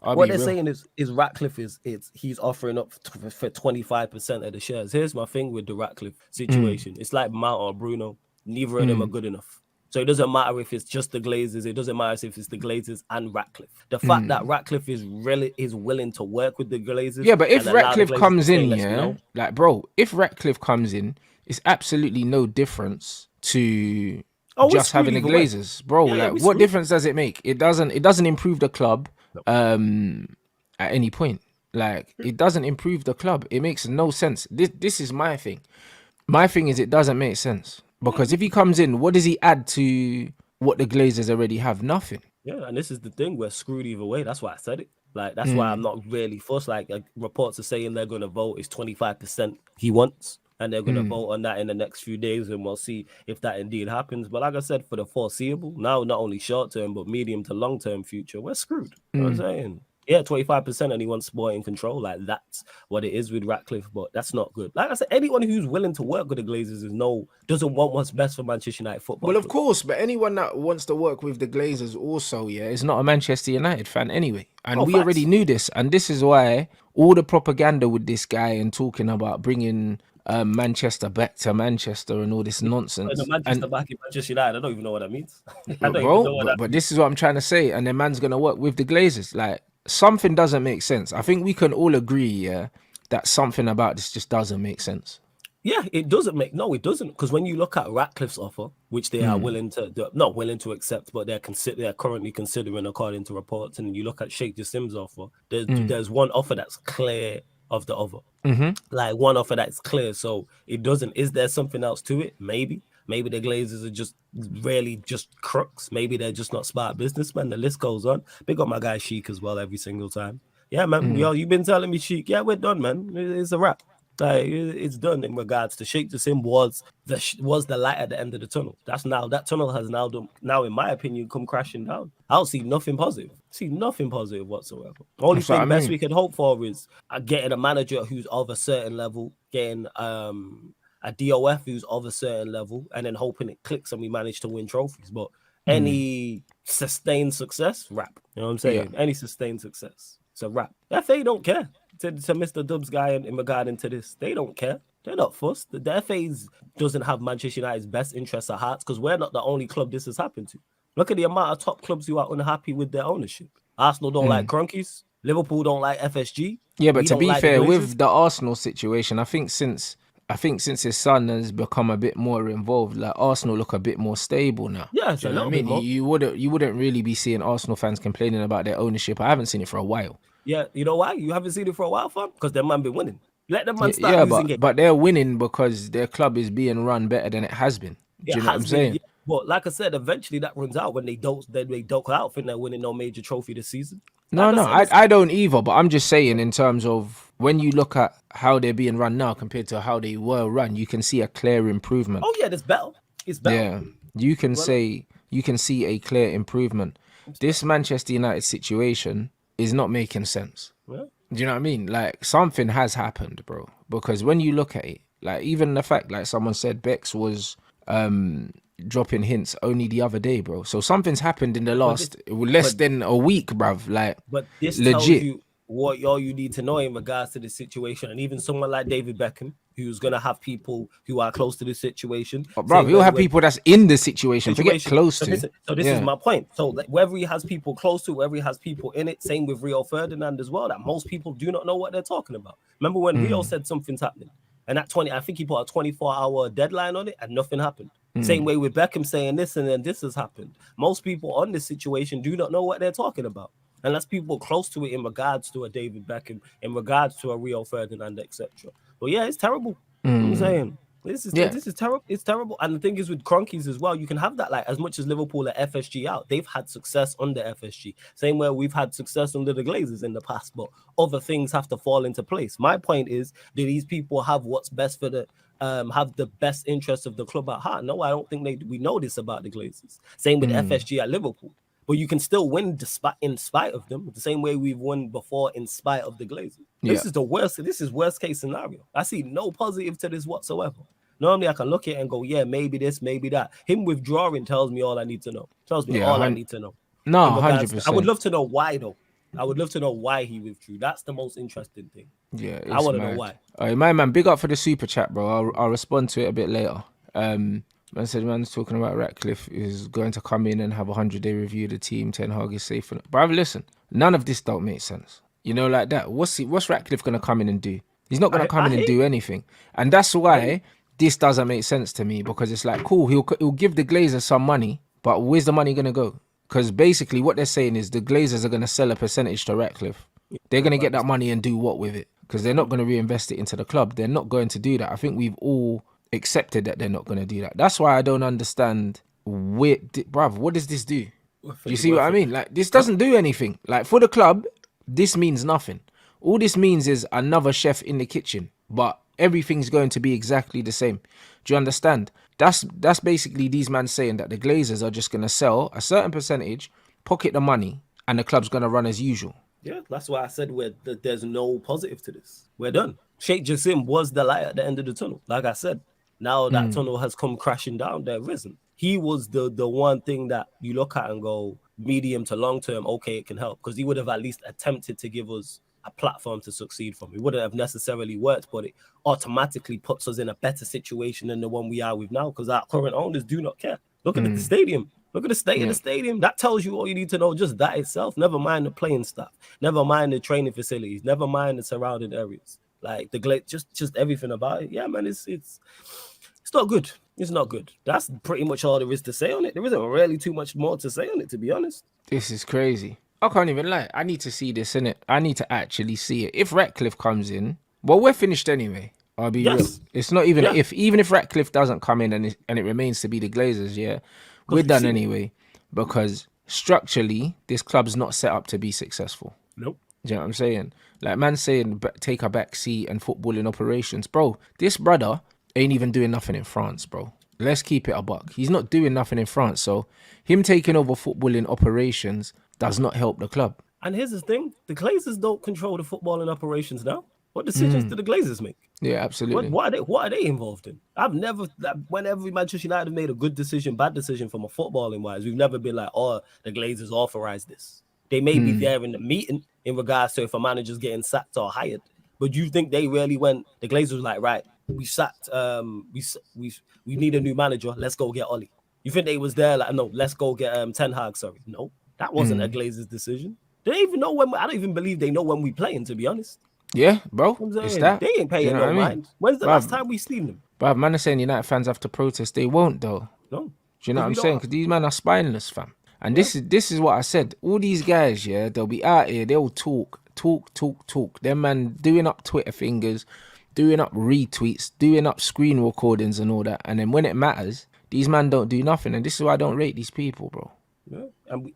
I'll What be they're real. saying is Ratcliffe he's offering up for 25% of the shares. Here's my thing with the Ratcliffe Mm, situation. It's like Mount or Bruno. Neither of them are mm, good enough. So it doesn't matter if it's just the Glazers. It doesn't matter if it's the Glazers and Ratcliffe. The fact that mm. Ratcliffe is willing to work with the Glazers Yeah, but and if allow the Ratcliffe Glazers to comes say in, let's yeah, no. like bro, if Ratcliffe comes in, it's absolutely no difference to Oh, we're just screwed having the either way. Glazers, bro. Yeah, Like, we're what screwed. difference does it make? It doesn't improve the club No. at any point. Like, it doesn't improve the club. It makes no sense. This is my thing. My thing is it doesn't make sense because if he comes in, what does he add to what the Glazers already have? Nothing. Yeah, and this is the thing, we're screwed either way. That's why I said it. Like that's why I'm Mm, not really fussed. Like reports are saying they're going to vote is 25% he wants, and they're going to mm, vote on that in the next few days, and we'll see if that indeed happens. But like I said, for the foreseeable, now not only short term but medium to long term future, we're screwed. You know what I'm mm. saying? Yeah, 25%, and he wants sporting control. Like that's what it is with Ratcliffe, but that's not good. Like I said, anyone who's willing to work with the Glazers doesn't want what's best for Manchester United Football Well, of Club. course, but anyone that wants to work with the Glazers also, yeah, is not a Manchester United fan anyway. And Oh, we already facts. knew this. And this is why all the propaganda with this guy and talking about bringing Manchester back to Manchester and all this The nonsense. Manchester And back in Manchester United. I don't even know what that means. I don't even bro, know what that but means. this is what I'm trying to say. And the man's gonna work with the Glazers. Like something doesn't make sense. I think we can all agree, yeah, that something about this just doesn't make sense. Yeah, it doesn't make no, it doesn't because when you look at Ratcliffe's offer, which they are Mm, willing to not willing to accept, but they're currently considering according to reports, and you look at Sheikh Jassim's offer, mm, there's one offer that's clear of the other. mm-hmm, Like one offer that's clear. So it doesn't. Is there something else to it? Maybe. Maybe the Glazers are just really just crooks. Maybe they're just not smart businessmen. The list goes on. Big up my guy Sheik as well every single time. Yeah, man. mm, Yo, you've been telling me Sheik. Yeah, we're done, man. It's a wrap. Like it's done in regards to Sheikh Jassim was the light at the end of the tunnel. That's now that tunnel has now in my opinion come crashing down. I don't see nothing positive. See nothing positive whatsoever. Only that's what I thing best mean. we can hope for is getting a manager who's of a certain level, getting a DOF who's of a certain level, and then hoping it clicks and we manage to win trophies. But Mm, any sustained success, wrap. You know what I'm yeah. saying? Any sustained success, it's a wrap. FA don't care. To Mr. Dubs guy in regarding to this, they don't care. They're not fussed. The FA's doesn't have Manchester United's best interests at heart because we're not the only club this has happened to. Look at the amount of top clubs who are unhappy with their ownership. Arsenal don't like Mm. Cronkies. Liverpool don't like FSG. Yeah, but We to don't be like the fair, Glazers. with the Arsenal situation, I think since his son has become a bit more involved, like Arsenal look a bit more stable now. Yeah, it's Do a you know what I little bit mean? You, more. you wouldn't you wouldn't really be seeing Arsenal fans complaining about their ownership. I haven't seen it for a while. Yeah, you know why? You haven't seen it for a while, fam? Because their man been winning. Let them man Yeah, start yeah, losing but games. but they're winning because their club is being run better than it has been. It Do you know what I'm has been, yeah. saying? But like I said, eventually that runs out when they don't out. Think they're winning no major trophy this season. No, Like I no, said, I it's I don't either. But I'm just saying, in terms of when you look at how they're being run now compared to how they were run, you can see a clear improvement. oh yeah, it's better. It's better. Yeah, you can Well, say you can see a clear improvement. it's better. This Manchester United situation is not making sense. Yeah. Do you know what I mean? Like something has happened, bro. Because when you look at it, like even the fact, like someone said, Bex was dropping hints only the other day, bro. So something's happened in the But this, last less but than a week, bruv. Like this tells legit. you what all you need to know in regards to the situation, and even someone like David Beckham, who's gonna have people who are close to this situation, But bruv, saying you'll have when people that's in the situation. Forget situation. close So to. this is Yeah. my point. So like, whether he has people close to, whether he has people in it, same with Rio Ferdinand as well. That most people do not know what they're talking about. Remember when Rio Mm, said something's happening, and at 20, I think he put a 24-hour deadline on it, and nothing happened. Same mm, way with Beckham saying this, and then this has happened. Most people on this situation do not know what they're talking about. Unless people close to it in regards to a David Beckham, in regards to a Rio Ferdinand, etc. But yeah, it's terrible. I'm mm. saying Yeah. this is terrible. It's terrible. And the thing is with Cronkies as well, you can have that like as much as Liverpool are FSG out. They've had success under FSG. Same way we've had success under the Glazers in the past, but other things have to fall into place. My point is, do these people have what's best for the have the best interest of the club at heart? No, I don't think we know this about the Glazers. Same with Mm, FSG at Liverpool. But you can still win despite in spite of them, the same way we've won before in spite of the Glazers. yeah. This is the worst. This is worst case scenario. I see no positive to this whatsoever. Normally, I can look at it and go, yeah, maybe this, maybe that. Him withdrawing tells me all I need to know. Tells me Yeah. all I need to know No, in hundred regards to. I would percent. love to know why though. I would love to know why he withdrew. That's the most interesting thing. Yeah, I it's want to know mad. why. My man, big up for the super chat, bro. I'll respond to it a bit later. Man said man's talking about Ratcliffe is going to come in and have a 100-day review of the team. Ten Hag is safe. But listen, none of this don't make sense. You know, like that. What's Ratcliffe gonna come in and do? He's not gonna come I in and hate. do anything, and that's I hate. why this doesn't make sense to me because it's like, cool, he'll give the Glazers some money, but where's the money gonna go? Because basically, what they're saying is the Glazers are gonna sell a percentage to Ratcliffe. They're gonna get that money and do what with it? Because they're not gonna reinvest it into the club. They're not going to do that. I think we've all accepted that they're not going to do that. That's why I don't understand bruv, what does this do? Do you see what I mean? Like, this doesn't do anything. Like, for the club, this means nothing. All this means is another chef in the kitchen, but everything's going to be exactly the same. Do you understand? That's basically these men saying that the Glazers are just going to sell a certain percentage, pocket the money, and the club's going to run as usual. Yeah, that's why I said there's no positive to this. We're done. Sheikh Jassim was the light at the end of the tunnel. Like I said, now that tunnel has come crashing down. There isn't. He was the one thing that you look at and go, medium to long term, okay, it can help, because he would have at least attempted to give us a platform to succeed from. It wouldn't have necessarily worked, but it automatically puts us in a better situation than the one we are with now, because our current owners do not care. Look at the stadium. Look at the state of the stadium. That tells you all you need to know, just that itself. Never mind the playing stuff. Never mind the training facilities. Never mind the surrounding areas. Like just everything about it. Yeah, man, it's not good. It's not good. That's pretty much all there is to say on it. There isn't really too much more to say on it, to be honest. This is crazy. I can't even lie. I need to see this, innit? I need to actually see it. If Ratcliffe comes in, well, we're finished anyway. I'll be real. Yes. It's not even Yeah. even if Ratcliffe doesn't come in and it remains to be the Glazers, yeah, we're done anyway. Because structurally, this club's not set up to be successful. Nope. Do you know what I'm saying? Like, man saying take a back seat and football in operations. Bro, this brother ain't even doing nothing in France, bro. Let's keep it a buck. He's not doing nothing in France. So him taking over football in operations does not help the club. And here's the thing. The Glazers don't control the football and operations now. What decisions do the Glazers make? Yeah, absolutely. What are they involved in? I've never, whenever Manchester United have made a good decision, bad decision from a footballing wise, we've never been like, oh, the Glazers authorized this. They may be there in the meeting in regards to if a manager's getting sacked or hired, but you think they really went? The Glazers was like, right, we sacked, we need a new manager. Let's go get Ollie. You think they was there like, no, let's go get Ten Hag? Sorry, no, that wasn't a Glazers decision. They don't even know when. I don't even believe they know when we playing. To be honest. Yeah, bro. It's that. They ain't paying no mind. When's the last time we seen them? But man are saying United fans have to protest. They won't though. No. Do you know what I'm saying? Because these men are spineless, fam. And this is what I said. All these guys, yeah, they'll be out here. They'll talk. Them man doing up Twitter fingers, doing up retweets, doing up screen recordings and all that. And then when it matters, these men don't do nothing. And this is why I don't rate these people, bro. Yeah.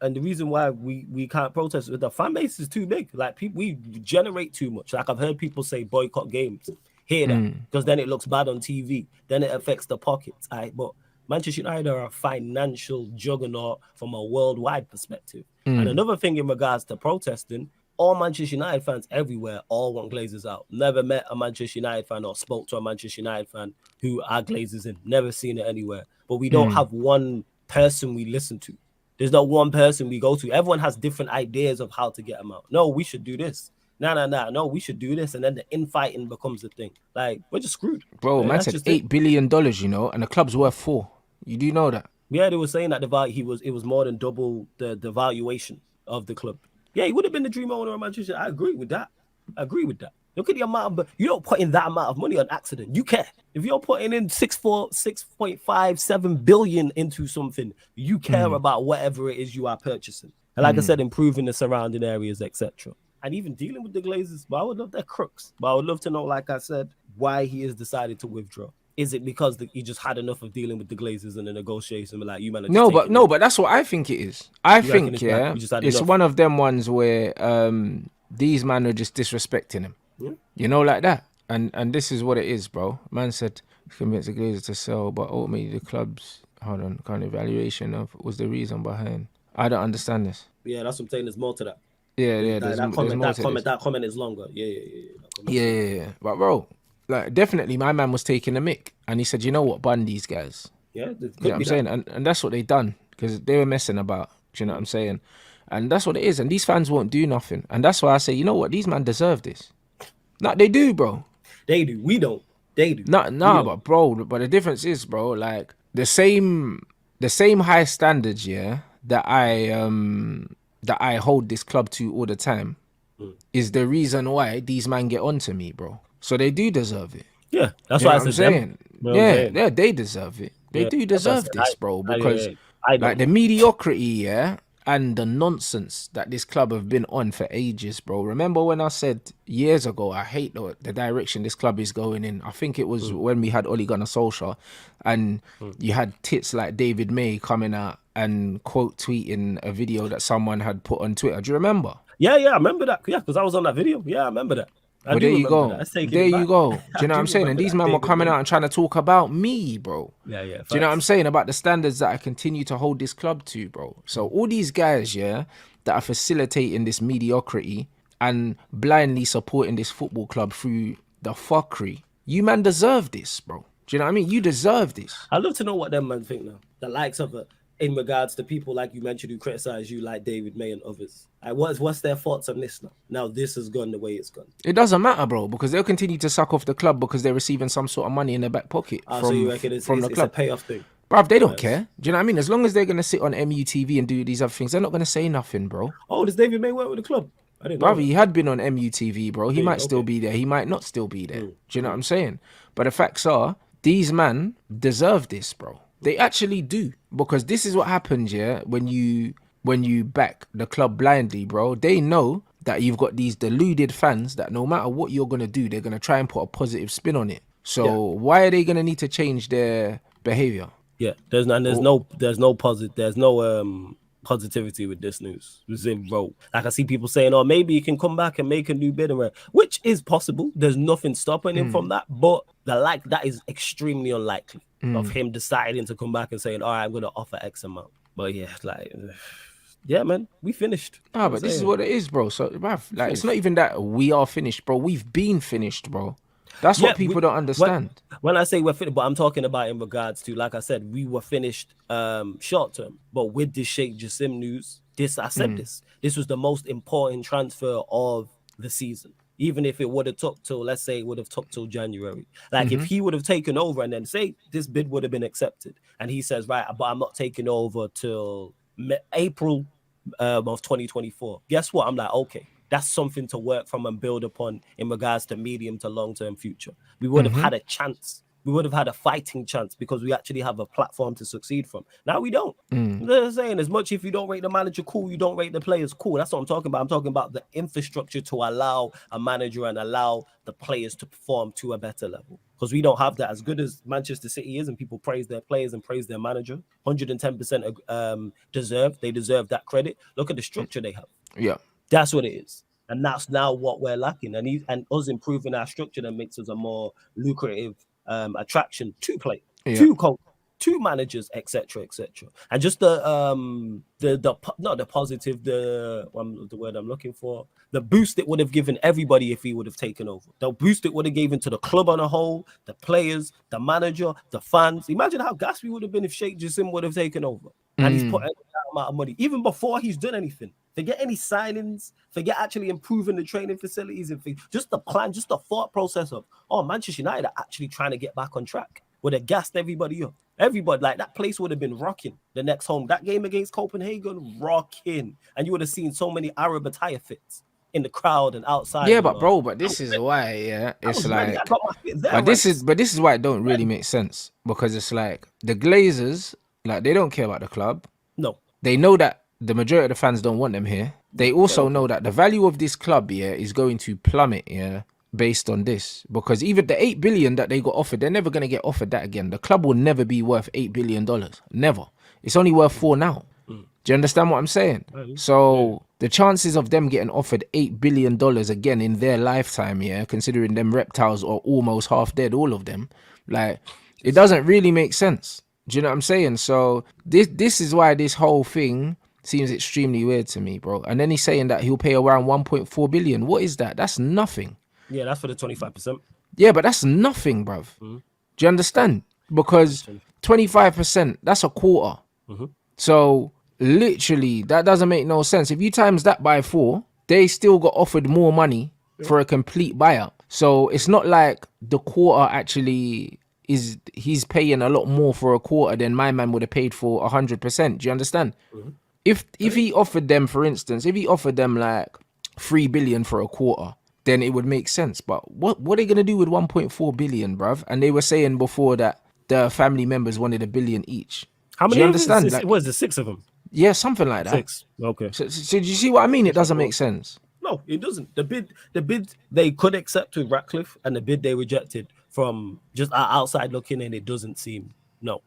And the reason why we can't protest is the fan base is too big. Like, we generate too much. Like, I've heard people say boycott games. Hear that, because then it looks bad on TV. Then it affects the pockets. But Manchester United are a financial juggernaut from a worldwide perspective. And another thing in regards to protesting, all Manchester United fans everywhere all want Glazers out. Never met a Manchester United fan or spoke to a Manchester United fan who are Glazers in. Never seen it anywhere. But we don't have one person we listen to. There's not one person we go to. Everyone has different ideas of how to get them out. No, we should do this. No, we should do this. And then the infighting becomes the thing. Like, we're just screwed. Bro, man said $8 billion, you know, and the club's worth $4 billion. You do know that? Yeah, they were saying that it was more than double the valuation of the club. Yeah, he would have been the dream owner of Manchester. I agree with that. Look at the amount of, you don't put in that amount of money on accident. You care. If you're putting in 6.57 billion into something, you care about whatever it is you are purchasing. And like I said, improving the surrounding areas, etc. And even dealing with the Glazers. But I would love their crooks. But I would love to know, like I said, why he has decided to withdraw. Is it because he just had enough of dealing with the Glazers and the negotiation? Like, you man, but that's what I think it is. I think it's one of them ones where these men are just disrespecting him. Yeah. You know, like that. And this is what it is, bro. Man said convince the Glazers to sell, but ultimately the club's kind of evaluation of was the reason behind. I don't understand this. Yeah, that's what I'm saying. There's more to that. Yeah. That comment is longer. Yeah. But bro, like, definitely my man was taking a mick, and he said, you know what, bun these guys. Yeah, you know what I'm saying, and that's what they done, because they were messing about. Do you know what I'm saying? And that's what it is. And these fans won't do nothing. And that's why I say, you know what? These men deserve this. Nah, they do, bro. They do. We don't. They do. Nah, but bro, but the difference is, bro, like the same high standards, yeah, that I hold this club to all the time is the reason why these men get onto me, bro. So they do deserve it. Yeah, that's You know why I what I'm said them. saying? You know what I'm Yeah, saying? yeah, they deserve it. They Yeah, do that's what I deserve said. this, bro, because I like don't. the mediocrity, yeah, and the nonsense that this club have been on for ages, bro. Remember when I said years ago, I hate the direction this club is going in. I think it was when we had Ole Gunnar Solskjaer, and you had tits like David May coming out and quote tweeting a video that someone had put on Twitter. Do you remember? Yeah, I remember that. Yeah, because I was on that video. Yeah, I remember that. I Well, do there you remember that. go. Let's take There it you back. go. Do I you know what do I'm saying? And remember these that, men were David coming May. out and trying to talk about me, bro. Yeah. Do you know what I'm saying? About the standards that I continue to hold this club to, bro. So all these guys, yeah, that are facilitating this mediocrity and blindly supporting this football club through the fuckery, you man deserve this, bro. Do you know what I mean? You deserve this. I'd love to know what them man think now. The likes of it in regards to people like you mentioned who criticize you, like David May and others. Like, what's their thoughts on this now? Now this has gone the way it's gone. It doesn't matter, bro, because they'll continue to suck off the club because they're receiving some sort of money in their back pocket So you reckon it's the a club. payoff thing? Bruv, they don't care. Do you know what I mean? As long as they're going to sit on MUTV and do these other things, they're not going to say nothing, bro. Oh, does David May work with the club? I didn't know Bruv, that. he had been on MUTV, bro. He might still okay. be there. He might not still be there. Do you know what I'm saying? But the facts are, these men deserve this, bro. They actually do. Because this is what happens, yeah, when you back the club blindly, bro. They know that you've got these deluded fans that no matter what you're going to do, they're going to try and put a positive spin on it. So why are they going to need to change their behavior? Yeah, there's no positivity with this news. Zero. Like I see people saying, "Oh, maybe he can come back and make a new bid," which is possible. There's nothing stopping him from that, but that is extremely unlikely of him deciding to come back and saying, "All right, I'm going to offer X amount." But yeah, yeah, man, we finished. But this is what it is, bro. So, bruv, like, it's not even that we are finished, bro. We've been finished, bro. That's what people don't understand. When I say we're finished, but I'm talking about in regards to, like I said, we were finished short term. But with this Sheikh Jassim news, this was the most important transfer of the season. Even if it would have took till, let's say, it would have took till January. Like if he would have taken over and then say this bid would have been accepted, and he says, right, but I'm not taking over till April of 2024. Guess what? I'm like, okay. That's something to work from and build upon in regards to medium to long-term future. We would have had a chance. We would have had a fighting chance because we actually have a platform to succeed from. Now we don't. They're saying as much if you don't rate the manager, cool. You don't rate the players, cool. That's what I'm talking about. I'm talking about the infrastructure to allow a manager and allow the players to perform to a better level. Because we don't have that. As good as Manchester City is and people praise their players and praise their manager, 110% deserve. They deserve that credit. Look at the structure they have. Yeah. That's what it is. And that's now what we're lacking. And us improving our structure that makes us a more lucrative attraction to play, to coach, to managers, etc., etc. And just the word I'm looking for, the boost it would have given everybody if he would have taken over. The boost it would have given to the club on a whole, the players, the manager, the fans. Imagine how gassed we would have been if Sheikh Jassim would have taken over. And he's put that amount of money, even before he's done anything. Forget any signings, forget actually improving the training facilities, and just the plan, just the thought process of, Manchester United are actually trying to get back on track. Would have gassed everybody up. Everybody, like that place would have been rocking the next home. That game against Copenhagen, rocking. And you would have seen so many Arab attire fits in the crowd and outside. Yeah, but this is why, it's like, this is why it don't really make sense, because it's like the Glazers, like, they don't care about the club. No. They know that the majority of the fans don't want them here. They also know that the value of this club, is going to plummet, based on this. Because even the 8 billion that they got offered, they're never going to get offered that again. The club will never be worth $8 billion. Never. It's only worth 4 now. Do you understand what I'm saying? So the chances of them getting offered $8 billion again in their lifetime, considering them reptiles are almost half dead, all of them, like, it doesn't really make sense. Do you know what I'm saying? So this is why this whole thing seems extremely weird to me, bro. And then he's saying that he'll pay around 1.4 billion. What is that? That's nothing. Yeah, that's for the 25%. Yeah, but that's nothing, bruv. Do you understand? Because 25%, that's a quarter. So Literally, that doesn't make no sense. If you times that by 4, they still got offered more money for a complete buyout. So it's not like the quarter actually he's paying a lot more for a quarter than my man would have paid for 100%. Do you understand? If he offered them, for instance, if he offered them like 3 billion for a quarter, then it would make sense. But what are they gonna do with 1.4 billion, bruv? And they were saying before that the family members wanted 1 billion each. How Do many you of it? understand? Like, Was it 6 of them? yeah, something like that. 6. Okay. So do you see what I mean? It doesn't make sense. No, it doesn't. The bid they could accept with Ratcliffe and the bid they rejected from just outside looking in, it doesn't seem no.